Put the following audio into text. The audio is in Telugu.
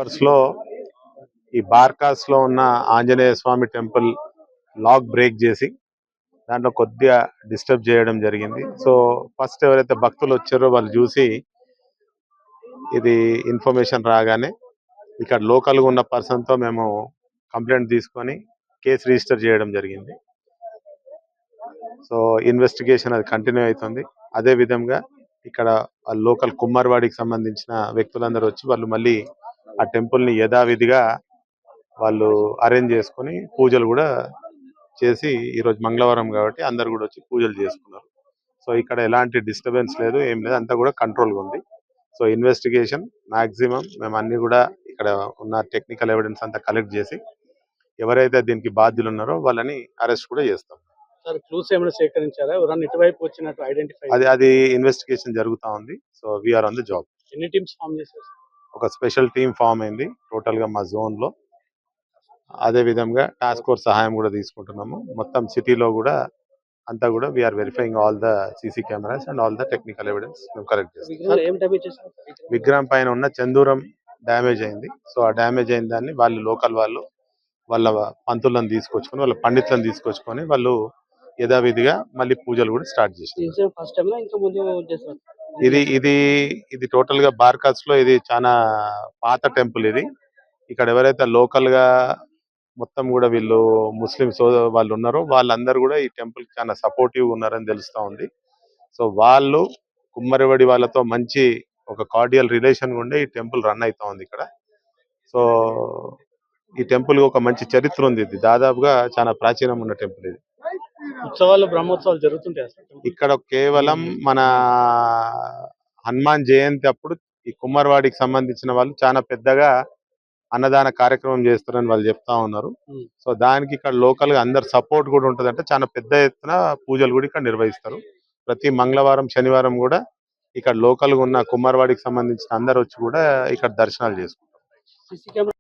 అవర్స్ లో ఈ బార్కాస్ లో ఉన్న ఆంజనేయ స్వామి టెంపుల్ లాక్ బ్రేక్ చేసి దాంట్లో కొద్దిగా డిస్టర్బ్ చేయడం జరిగింది. సో ఫస్ట్ ఎవరైతే భక్తులు వచ్చారో వాళ్ళు చూసి ఇది ఇన్ఫర్మేషన్ రాగానే ఇక్కడ లోకల్ గా ఉన్న పర్సన్ తో మేము కంప్లైంట్ తీసుకొని కేసు రిజిస్టర్ చేయడం జరిగింది. సో ఇన్వెస్టిగేషన్ అది కంటిన్యూ అవుతుంది. అదే విధంగా ఇక్కడ లోకల్ కుమ్మర్వాడికి సంబంధించిన వ్యక్తులందరూ వచ్చి వాళ్ళు మళ్ళీ ఆ టెంపుల్ ని యథావిధిగా వాళ్ళు అరేంజ్ చేసుకొని పూజలు కూడా చేసి ఈరోజు మంగళవారం కాబట్టి అందరు కూడా వచ్చి పూజలు చేసుకున్నారు. సో ఇక్కడ ఎలాంటి డిస్టర్బెన్స్ లేదు, ఏం లేదు, అంతా కూడా కంట్రోల్ గా ఉంది. సో ఇన్వెస్టిగేషన్ మాక్సిమం మేము అన్ని కూడా ఇక్కడ ఉన్న టెక్నికల్ ఎవిడెన్స్ అంతా కలెక్ట్ చేసి ఎవరైతే దీనికి బాధ్యులు ఉన్నారో వాళ్ళని అరెస్ట్ కూడా చేస్తాం. అది ఇన్వెస్టిగేషన్ జరుగుతా ఉంది. So we are on the job. ఎన్ని టీమ్స్ ఫామ్ చేశారు? ఒక స్పెషల్ టీమ్ ఫామ్ అయింది టోటల్ గా మా జోన్ లో. అదే విధంగా టాస్క్ ఫోర్స్ సహాయం కూడా తీసుకుంటున్నాము. మొత్తం సిటీలో కూడా అంతా కూడా we are verifying all the CC cameras and all the technical evidence మేము కలెక్ట్ చేస్తాం. విగ్రహం పైన ఉన్న చందూరం డ్యామేజ్ అయింది. సో ఆ డ్యామేజ్ అయిన దాన్ని వాళ్ళు లోకల్ వాళ్ళు వాళ్ళ పంతులను తీసుకొచ్చుకొని వాళ్ళ పండితులను తీసుకొచ్చుకొని వాళ్ళు యథావిధిగా మళ్ళీ పూజలు కూడా స్టార్ట్ చేశారు. ఇది టోటల్ గా బార్కాస్ లో ఇది చాలా పాత టెంపుల్. ఇది ఇక్కడ ఎవరైతే లోకల్ గా మొత్తం కూడా వీళ్ళు ముస్లిం వాళ్ళు ఉన్నారో వాళ్ళందరూ కూడా ఈ టెంపుల్ కి చాలా సపోర్టివ్ ఉన్నారని తెలుస్తా ఉంది. సో వాళ్ళు కుమ్మరివాడి వాళ్ళతో మంచి ఒక కార్డియల్ రిలేషన్ ఉండే ఈ టెంపుల్ రన్ అవుతా ఉంది ఇక్కడ. సో ఈ టెంపుల్ ఒక మంచి చరిత్ర ఉంది. ఇది దాదాపుగా చాలా ప్రాచీనం ఉన్న టెంపుల్. ఇది బ్రహ్మోత్సవాలు జరుగుతుంటాయి ఇక్కడ కేవలం మన హనుమాన్ జయంతి అప్పుడు ఈ కుమ్మరివాడికి సంబంధించిన వాళ్ళు చాలా పెద్దగా అన్నదాన కార్యక్రమం చేస్తారని వాళ్ళు చెప్తా ఉన్నారు. సో దానికి ఇక్కడ లోకల్ గా అందరు సపోర్ట్ కూడా ఉంటది. అంటే చాలా పెద్ద ఎత్తున పూజలు కూడా ఇక్కడ నిర్వహిస్తారు. ప్రతి మంగళవారం శనివారం కూడా ఇక్కడ లోకల్ గా ఉన్న కుమ్మరివాడికి సంబంధించిన అందరు వచ్చి కూడా ఇక్కడ దర్శనాలు చేసుకుంటారు.